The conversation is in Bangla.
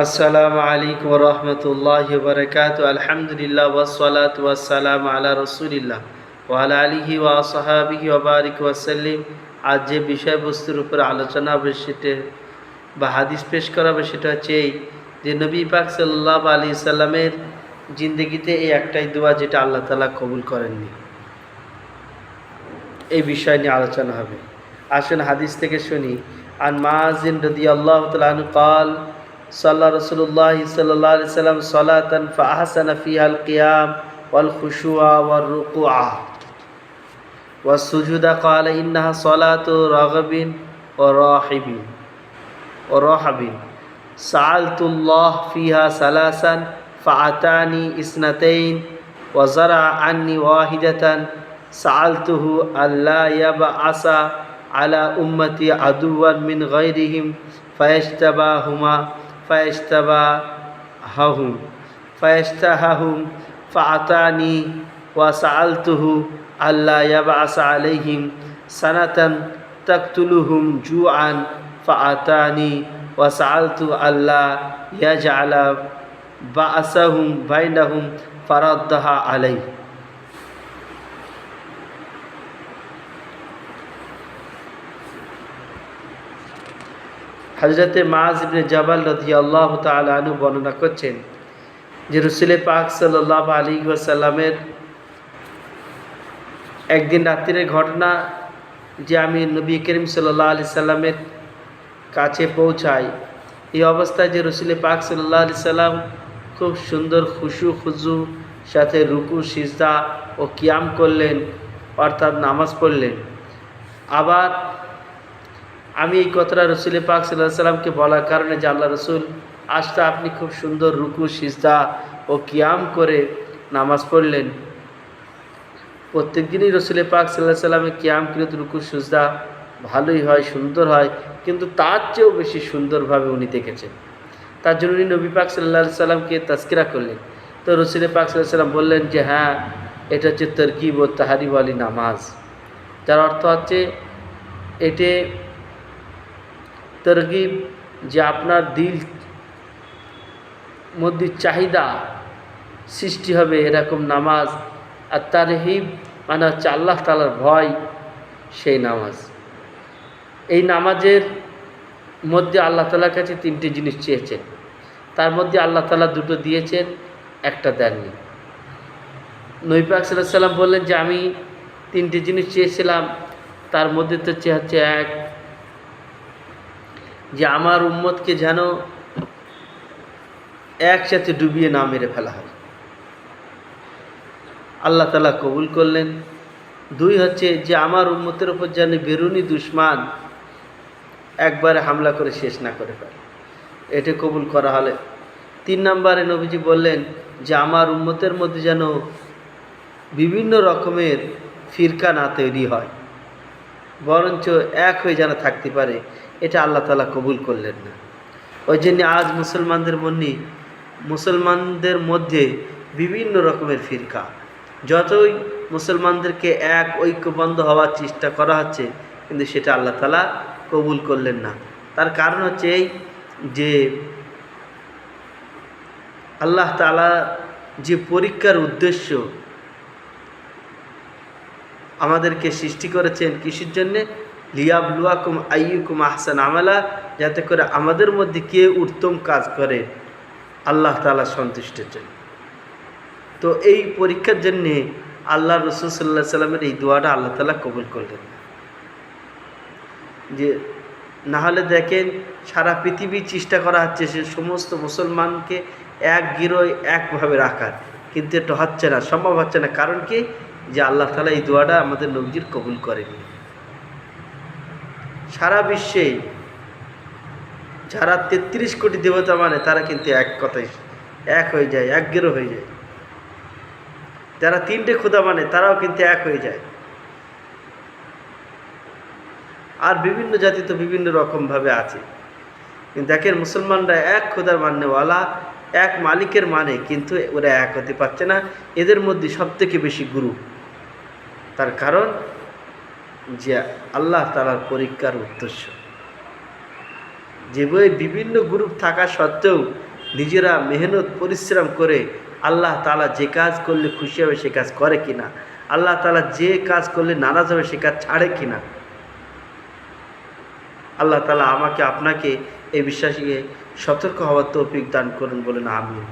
আসসালামু আলাইকুম ওয়া রাহমাতুল্লাহি ওয়া বারাকাতুহু। আলহামদুলিল্লাহ ওয়াসসালাতু ওয়াসসালামু আলা রাসূলিল্লাহ ওয়া আলা আলিহি ওয়া আসহাবিহি ওয়া বারিক ওয়া সাল্লিম। আজ যে বিষয়বস্তুর উপর আলোচনা হবে সেটা বা হাদিস পেশ করা হবে সেটা হচ্ছে এই যে নবী পাক সাল্লাল্লাহু আলাইহি সাল্লামের জিন্দেগিতে এই একটাই দোয়া যেটা আল্লাহ তাআলা কবুল করেননি, এই বিষয় নিয়ে আলোচনা হবে। আসুন হাদিস থেকে শুনি। আন মাযিন রাদিয়াল্লাহু তাআলা আনহু قال صلى رسول الله صلى الله عليه وسلم صلاة فأحسن فيها القيام والخشوع والركوع والسجود قال إنها صلاة راغب ورهب سألت الله فيها ثلاثا فأتاني اثنتين وزرع عني واحدة سألته ألا يبعث على أمتي عدوا من غيرهم فيشتههم فأتاني وسألته ألا يبعث عليهم سنة تقتلهم جوعا فأتاني وسألت ألا يجعل بأسهم بينهم فردها عليه। হযরতে মুআয ইবনে জাবাল রাদিয়াল্লাহু তাআলা আনহু বর্ণনা করছেন যে রাসূল পাক সাল্লাল্লাহু আলাইহি ওয়াসাল্লামের একদিন রাত্রির ঘটনা যে আমি নবী করিম সাল্লাল্লাহু আলাইহি সাল্লামের কাছে পৌঁছাই। এই অবস্থায় যে রাসূল পাক সাল্লাল্লাহু আলাইহি সাল্লাম খুব সুন্দর খুশু খুজু সাথে রুকু সিজদা ও কিয়াম করলেন, অর্থাৎ নামাজ পড়লেন। আবার আমি এই কথাটা রাসূল পাক সাল্লাল্লাহু আলাইহি সাল্লামকে বলার কারণে যে আল্লাহ রাসূল আজটা আপনি খুব সুন্দর রুকু সিজদা ও কিয়াম করে নামাজ পড়লেন। প্রত্যেক দিনই রাসূল পাক সাল্লাল্লাহু আলাইহি সাল্লামের কিয়ামকৃত রুকু সিজদা ভালোই হয়, সুন্দর হয়, কিন্তু তার চেয়েও বেশি সুন্দরভাবে উনি দেখেছেন। তার জন্য উনি নবী পাক সাল্লাল্লাহু আলাইহি সাল্লামকে তাজকিরা করলেন। তো রাসূল পাক সাল্লাল্লাহু আলাইহি সাল্লাম বললেন যে হ্যাঁ, এটা হচ্ছে তরকিব ও তাহরিব ওয়ালি নামাজ, যার অর্থ হচ্ছে এতে তরগিব যে আপনার দিল মধ্যে চাহিদা সৃষ্টি হবে এরকম নামাজ, আর তারহিব মানে হচ্ছে আল্লাহ তাআলার ভয়, সেই নামাজ। এই নামাজের মধ্যে আল্লাহ তাআলার কাছে তিনটি জিনিস চেয়েছেন, তার মধ্যে আল্লাহ তাআলা দুটো দিয়েছেন, একটা দেননি। নবী পাক সাল্লাল্লাহু আলাইহি সাল্লাম বললেন যে আমি তিনটি জিনিস চেয়েছিলাম, তার মধ্যে তো হচ্ছে এক, যে আমার উম্মতকে যেন একসাথে ডুবিয়ে না মেরে ফেলা হয়, আল্লাহ তাআলা কবুল করলেন। দুই হচ্ছে যে আমার উম্মতের উপর যেন বেরুনি দুশমান একবারে হামলা করে শেষ না করে ফেলে, এটা কবুল করা হলে। তিন নম্বরে নবীজি বললেন যে আমার উম্মতের মধ্যে যেন বিভিন্ন রকমের ফিরকা না তৈরি হয়, বরঞ্চ এক হয়ে যেন থাকতে পারে, এটা আল্লাহ তাআলা কবুল করলেন না। ওই জন্য আজ মুসলমানদের মধ্যে বিভিন্ন রকমের ফিরকা, যতই মুসলমানদেরকে এক ঐক্যবদ্ধ হওয়ার চেষ্টা করা হচ্ছে, কিন্তু সেটা আল্লাহ তাআলা কবুল করলেন না। তার কারণ হচ্ছে এই যে আল্লাহ তাআলা যে পরীক্ষার উদ্দেশ্য আমাদেরকে সৃষ্টি করেছেন কিসের জন্যে? লিয়াবলুয়াকুম আইয়ুকুম আহসান আমালা, যাতে করে আমাদের মধ্যে কে উত্তম কাজ করে আল্লাহ তাআলা সন্তুষ্টের জন্য। তো এই পরীক্ষার জন্যে আল্লাহ রাসূল সাল্লাল্লাহু আলাইহি সাল্লামের এই দোয়াটা আল্লাহ তাআলা কবুল করলেন না। যে নাহলে দেখেন সারা পৃথিবী চেষ্টা করা হচ্ছে সে সমস্ত মুসলমানকে এক গিরোয় একভাবে রাখার, কিন্তু এটা হচ্ছে না, সম্ভব হচ্ছে না। কারণ কি? যে আল্লাহ তাআলা এই দোয়াটা আমাদের নবীজির কবুল করেনি। সারা বিশ্বে যারা ৩৩ কোটি দেবতা মানে তারা কিন্তু এক কথাই এক হয়ে যায়, এক গিরো হয়ে যায়। যারা ৩টে খোদা মানে তারাও কিন্তু এক হয়ে যায়। আর বিভিন্ন জাতি তো বিভিন্ন রকমভাবে আছে, কিন্তু দেখেন মুসলমানরা এক খোদার মাননেওয়ালা, এক মালিকের মানে, কিন্তু ওরা এক হতে পারছে না। এদের মধ্যে সবথেকে বেশি গুরু, তার কারণ যে আল্লাহ তাআলার পরীক্ষার উদ্দেশ্য। যে বিভিন্ন গ্রুপ থাকা সত্ত্বেও নিজেরা মেহনত পরিশ্রম করে আল্লাহ তাআলা যে কাজ করলে খুশি হবে সে কাজ করে কিনা, আল্লাহ তাআলা যে কাজ করলে নারাজ হবে সে কাজ ছাড়ে কিনা। আল্লাহ তাআলা আমাকে আপনাকে এই বিশ্বাসে সতর্ক হওয়ার তৌফিক দান করুন, বলেন আমিন।